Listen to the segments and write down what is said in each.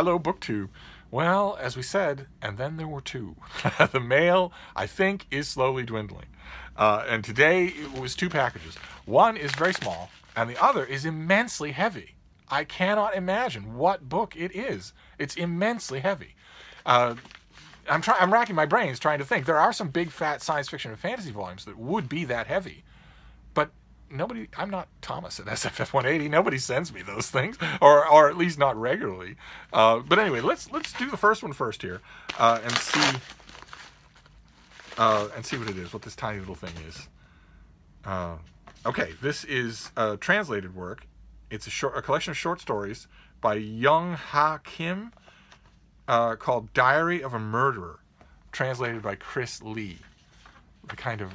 Hello, BookTube. Well, as we said, and then there were two. The mail, I think, is slowly dwindling. And today it was two packages. One is very small, and the other is immensely heavy. I cannot imagine what book it is. It's immensely heavy. I'm racking my brains trying to think. There are some big, fat science fiction and fantasy volumes that would be that heavy. But nobody, I'm not Thomas at SFF 180. Nobody sends me those things, or at least not regularly. But anyway, let's do the first one first here, and see what it is, what this tiny little thing is. Okay, this is a translated work. It's a collection of short stories by Young Ha Kim, called Diary of a Murderer, translated by Chris Lee. The kind of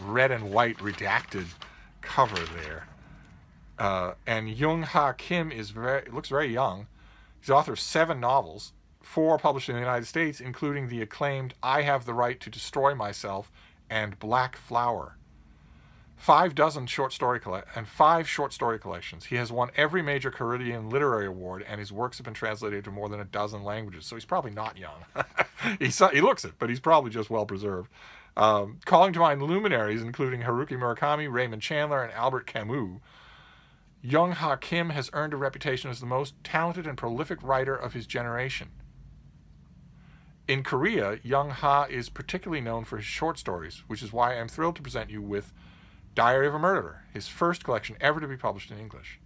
red and white redacted cover there. And Young Ha Kim looks very young. He's the author of 7 novels, 4 published in the United States, including the acclaimed I Have the Right to Destroy Myself and Black Flower. 5 short story collections. He has won every major Caribbean literary award, and his works have been translated to more than a dozen languages. So he's probably not young. He looks it, but he's probably just well preserved. Calling to mind luminaries including Haruki Murakami, Raymond Chandler, and Albert Camus, Young Ha Kim has earned a reputation as the most talented and prolific writer of his generation. In Korea, Young Ha is particularly known for his short stories, which is why I'm thrilled to present you with Diary of a Murderer, his first collection ever to be published in English.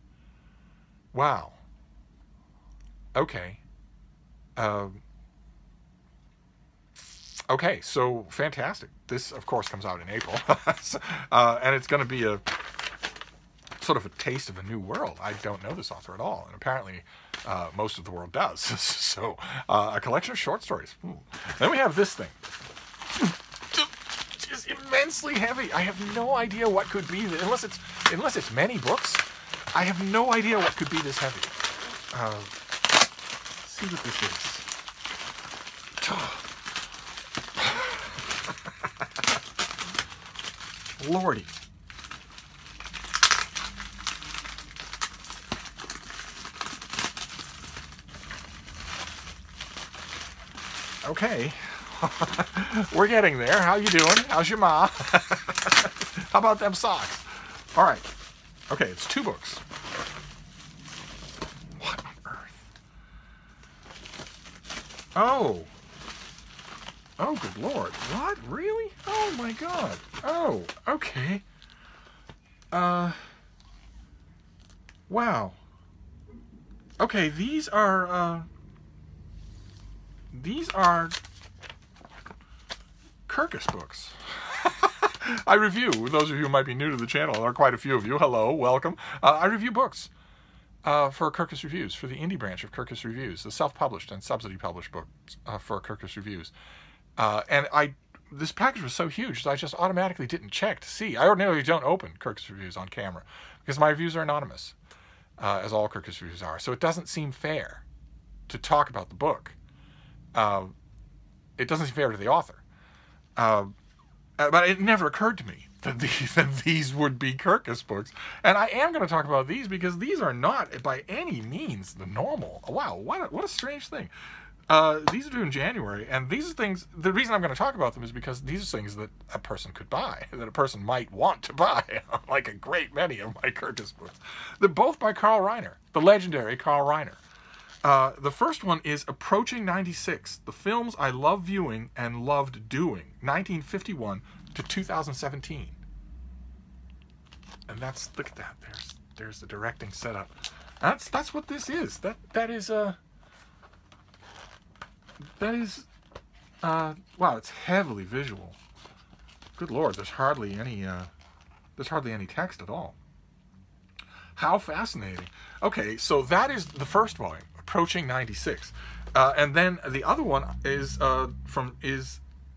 Wow. Okay. Okay, so fantastic. This, of course, comes out in April. And it's going to be a sort of a taste of a new world. I don't know this author at all, and apparently most of the world does. So, a collection of short stories. Then we have this thing. It's immensely heavy. I have no idea what could be this. Unless it's many books, I have no idea what could be this heavy. Let's see what this is. Lordy. Okay. We're getting there. How you doing? How's your ma? How about them socks? All right. Okay, it's 2 books. What on earth? Oh. Oh, good Lord. What? Really? Oh, my God. Oh, okay. Wow. Okay, these are Kirkus books. I review, those of you who might be new to the channel, there are quite a few of you, hello, welcome. I review books for Kirkus Reviews, for the indie branch of Kirkus Reviews, the self-published and subsidy-published books for Kirkus Reviews. And this package was so huge that I just automatically didn't check to see. I ordinarily don't open Kirkus Reviews on camera because my reviews are anonymous, as all Kirkus Reviews are. So it doesn't seem fair to talk about the book. It doesn't seem fair to the author. But it never occurred to me that these would be Kirkus books. And I am going to talk about these because these are not by any means the normal. Wow, what a strange thing. These are due in January, and these are things, the reason I'm going to talk about them is because these are things that a person could buy, that a person might want to buy, like a great many of my Kirkus books. They're both by Carl Reiner, the legendary Carl Reiner. The first one is Approaching 96, the films I love viewing and loved doing, 1951 to 2017. And look at that, there's the directing setup. That's what this is. That is wow, it's heavily visual. Good Lord, there's hardly any text at all. How fascinating. Okay, so that is the first volume, Approaching 96. And then the other one is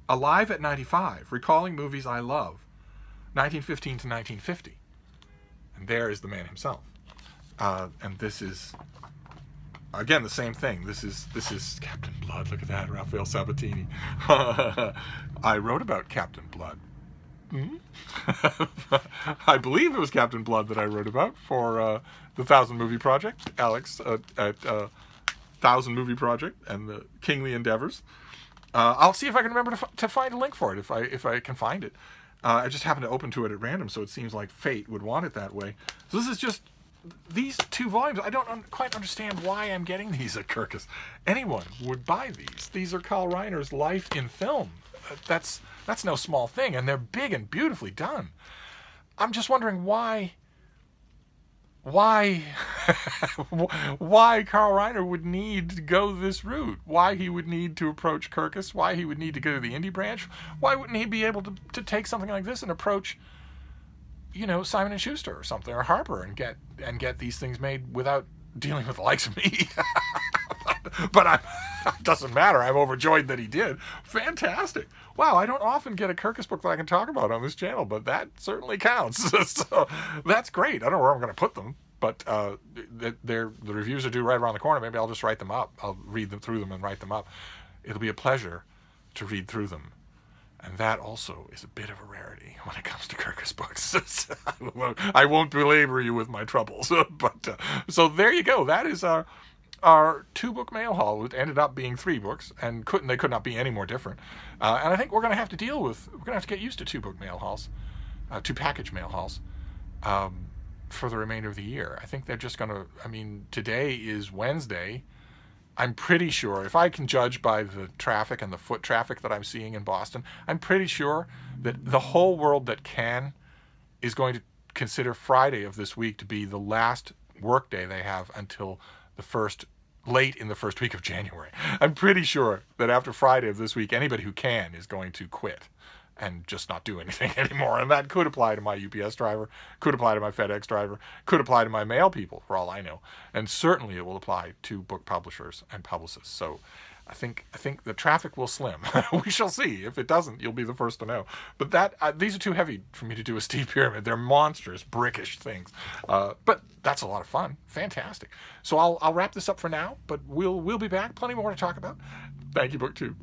Alive at 95, Recalling Movies I Love, 1915 to 1950. And there is the man himself. And this is, again, the same thing. This is Captain Blood. Look at that, Raphael Sabatini. I wrote about Captain Blood. I believe it was Captain Blood that I wrote about for the 1000 Movie Project. Alex at Thousand Movie Project and the Kingly Endeavors. I'll see if I can remember to find a link for it if I can find it. I just happened to open to it at random, so it seems like fate would want it that way. So this is just these 2 volumes. I don't quite understand why I'm getting these at Kirkus. Anyone would buy these. These are Carl Reiner's Life in Film. That's no small thing, and they're big and beautifully done. I'm just wondering why why Carl Reiner would need to go this route, why he would need to approach Kirkus, why he would need to go to the indie branch. Why wouldn't he be able to take something like this and approach, Simon & Schuster or something, or Harper, and get these things made without dealing with the likes of me? But it doesn't matter. I'm overjoyed that he did. Fantastic. Wow, I don't often get a Kirkus book that I can talk about on this channel, but that certainly counts. So that's great. I don't know where I'm going to put them, but the reviews are due right around the corner. Maybe I'll just write them up. I'll read them through them and write them up. It'll be a pleasure to read through them. And that also is a bit of a rarity when it comes to Kirkus books. I won't belabor you with my troubles. But so there you go. That is our 2-book mail haul. It ended up being 3 books, and they could not be any more different. And I think we're going to have to get used to 2-book mail hauls, 2-package mail hauls, for the remainder of the year. I think they're just going to, today is Wednesday. I'm pretty sure, if I can judge by the traffic and the foot traffic that I'm seeing in Boston, I'm pretty sure that the whole world that can is going to consider Friday of this week to be the last work day they have until late in the first week of January. I'm pretty sure that after Friday of this week, anybody who can is going to quit and just not do anything anymore. And that could apply to my UPS driver, could apply to my FedEx driver, could apply to my mail people, for all I know. And certainly it will apply to book publishers and publicists. So I think the traffic will slim. We shall see. If it doesn't, you'll be the first to know. But these are too heavy for me to do a steep pyramid. They're monstrous, brickish things. But that's a lot of fun. Fantastic. So I'll wrap this up for now, but we'll be back. Plenty more to talk about. Thank you, BookTube.